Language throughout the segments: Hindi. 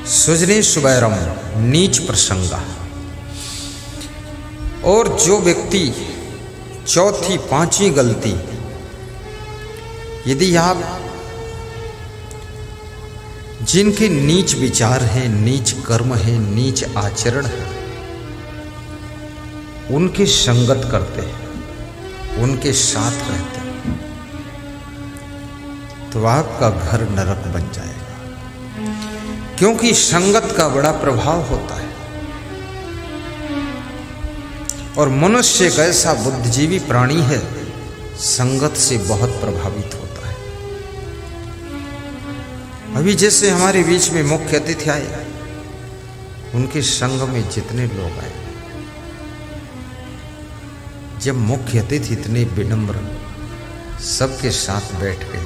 सुजने सुबैरम नीच प्रसंगा। और जो व्यक्ति चौथी पांचवी गलती, यदि आप जिनके नीच विचार हैं, नीच कर्म है, नीच आचरण है, उनकी संगत करते हैं, उनके साथ रहते हैं, तो आपका घर नरक बन जाएगा। क्योंकि संगत का बड़ा प्रभाव होता है और मनुष्य एक ऐसा बुद्धिजीवी प्राणी है, संगत से बहुत प्रभावित होता है। अभी जैसे हमारे बीच में मुख्य अतिथि आए, उनके संग में जितने लोग आए, जब मुख्य अतिथि इतने विनम्र सबके साथ बैठ गए,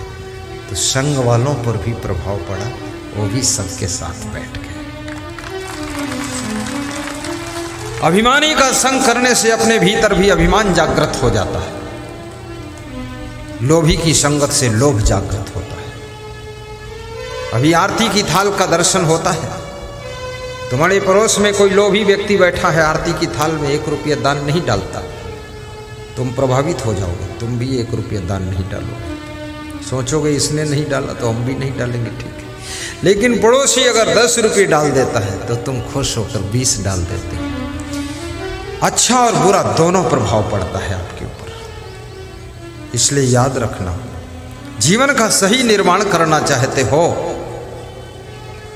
तो संग वालों पर भी प्रभाव पड़ा, वो भी सबके साथ बैठ गए। अभिमानी का संग करने से अपने भीतर भी अभिमान जागृत हो जाता है, लोभी की संगत से लोभ जागृत होता है। अभी आरती की थाल का दर्शन होता है, तुम्हारे पड़ोस में कोई लोभी व्यक्ति बैठा है, आरती की थाल में 1 रुपया दान नहीं डालता, तुम प्रभावित हो जाओगे, तुम भी 1 रुपया दान नहीं डालोगे, सोचोगे इसने नहीं डाला तो हम भी नहीं डालेंगे, ठीक है। लेकिन पड़ोसी अगर 10 रुपये डाल देता है तो तुम खुश होकर 20 डाल देते हो। अच्छा और बुरा दोनों प्रभाव पड़ता है आपके ऊपर। इसलिए याद रखना, जीवन का सही निर्माण करना चाहते हो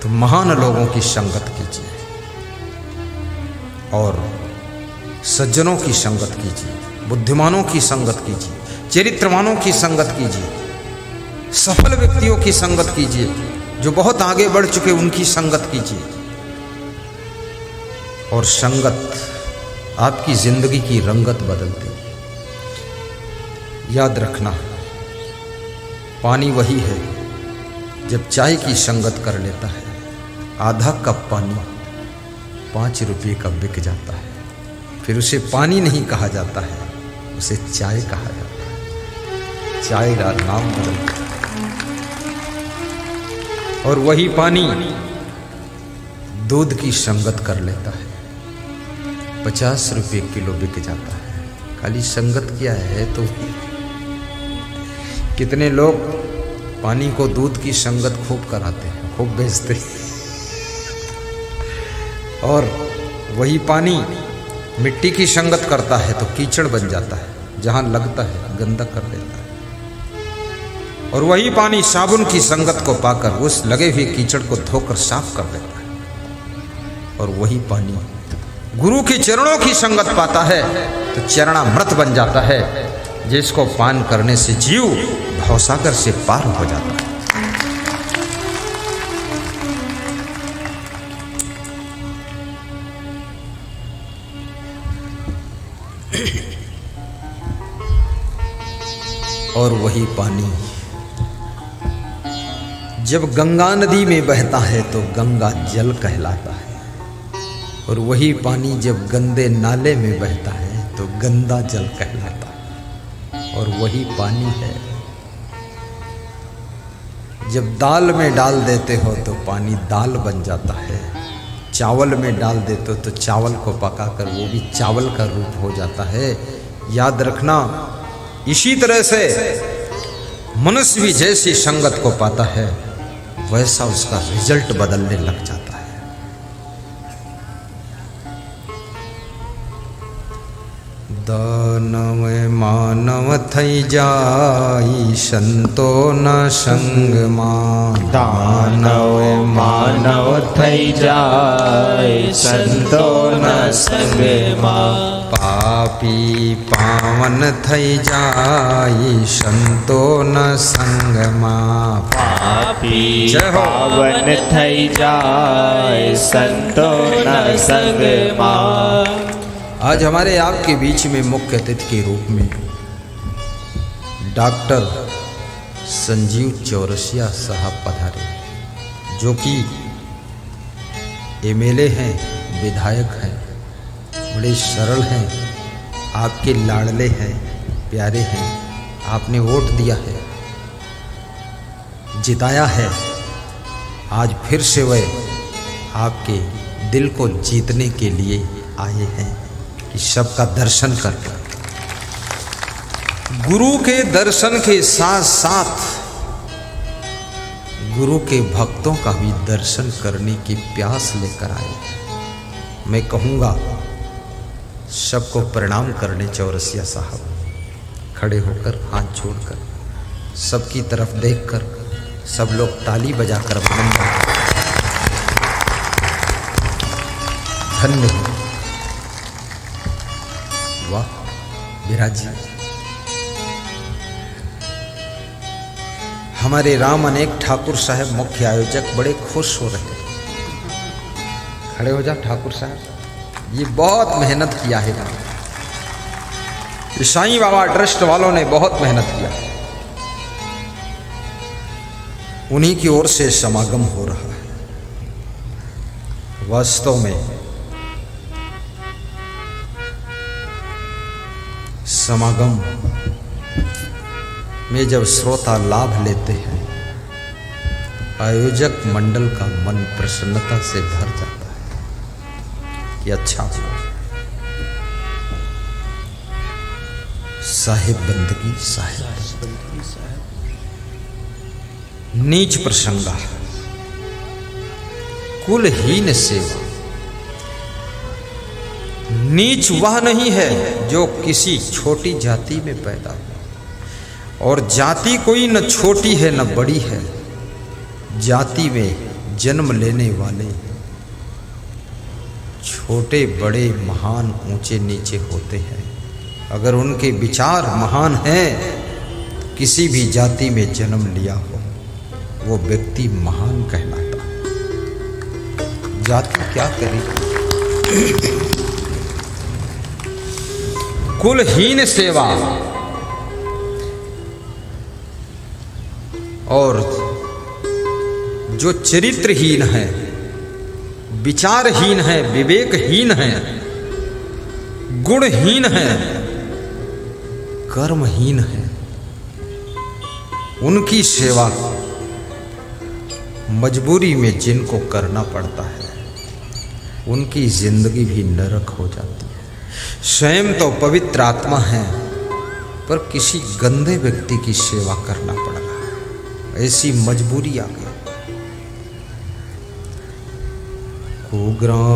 तो महान लोगों की संगत कीजिए और सज्जनों की संगत कीजिए, बुद्धिमानों की संगत कीजिए, चरित्रवानों की संगत कीजिए, सफल व्यक्तियों की संगत कीजिए, जो बहुत आगे बढ़ चुके उनकी संगत कीजिए। और संगत आपकी जिंदगी की रंगत बदलती है। याद रखना, पानी वही है, जब चाय की संगत कर लेता है, आधा कप पानी 5 रुपये का बिक जाता है, फिर उसे पानी नहीं कहा जाता है, उसे चाय कहा जाता है, चाय का नाम बदलता है। और वही पानी दूध की संगत कर लेता है, 50 रुपये किलो बिक जाता है। खाली संगत क्या है तो कितने लोग पानी को दूध की संगत खूब कराते हैं, खूब बेचते हैं, और वही पानी मिट्टी की संगत करता है तो कीचड़ बन जाता है, जहां लगता है गंदा कर देता है। और वही पानी साबुन की संगत को पाकर उस लगे हुए कीचड़ को धोकर साफ कर देता है। और वही पानी गुरु के चरणों की संगत पाता है तो चरणामृत बन जाता है, जिसको पान करने से जीव भवसागर से पार हो जाता है। और वही पानी जब गंगा नदी में बहता है तो गंगा जल कहलाता है, और वही पानी जब गंदे नाले में बहता है तो गंदा जल कहलाता है। और वही पानी है, जब दाल में डाल देते हो तो पानी दाल बन जाता है, चावल में डाल देते हो तो चावल को पकाकर वो भी चावल का रूप हो जाता है। याद रखना, इसी तरह से मनुष्य भी जैसी संगत को पाता है, वैसा उसका रिजल्ट बदलने लग जाता है। दानव मानव थई जाई संतो न संग मा। दानव मानव थई जाय संतो न संग मा। पापी पावन थई जाई संतो न संग मा। पापी पावन थई जाय संतो न संग मा। आज हमारे आपके बीच में मुख्य अतिथि के रूप में डॉक्टर संजीव चौरसिया साहब पधारे, जो कि एमएलए हैं, विधायक हैं, बड़े सरल हैं, आपके लाडले हैं, प्यारे हैं, आपने वोट दिया है, जिताया है। आज फिर से वह आपके दिल को जीतने के लिए आए हैं कि सबका दर्शन करके गुरु के दर्शन के साथ साथ गुरु के भक्तों का भी दर्शन करने की प्यास लेकर आए। मैं कहूँगा सबको प्रणाम करने चौरसिया साहब, खड़े होकर हाथ जोड़कर सबकी तरफ देखकर सब लोग ताली बजाकर अभिनंदन। धन्य हो। वाह विराज जी, हमारे राम अनेक ठाकुर साहब मुख्य आयोजक बड़े खुश हो रहे हैं। खड़े हो जा ठाकुर साहब, ये बहुत मेहनत किया है। साईं बाबा ट्रस्ट वालों ने बहुत मेहनत किया, उन्हीं की ओर से समागम हो रहा है। वास्तव में समागम में जब श्रोता लाभ लेते हैं, आयोजक मंडल का मन प्रसन्नता से भर जाता है कि अच्छा हुआ। साहिब बंदगी साहिब, नीच प्रसंगा, कुलहीन सेवा। नीच वह नहीं है जो किसी छोटी जाति में पैदा हो, और जाति कोई न छोटी है न बड़ी है। जाति में जन्म लेने वाले छोटे बड़े महान ऊंचे नीचे होते हैं। अगर उनके विचार महान हैं, किसी भी जाति में जन्म लिया हो वो व्यक्ति महान कहलाता है। जाति क्या करेगी। कुलहीन सेवा और जो चरित्रहीन है, विचारहीन है, विवेकहीन है, गुणहीन है, कर्महीन है, उनकी सेवा मजबूरी में जिनको करना पड़ता है, उनकी जिंदगी भी नरक हो जाती है। स्वयं तो पवित्र आत्मा है, पर किसी गंदे व्यक्ति की सेवा करना पड़ रहा है, ऐसी मजबूरी आ गई। कुग्राम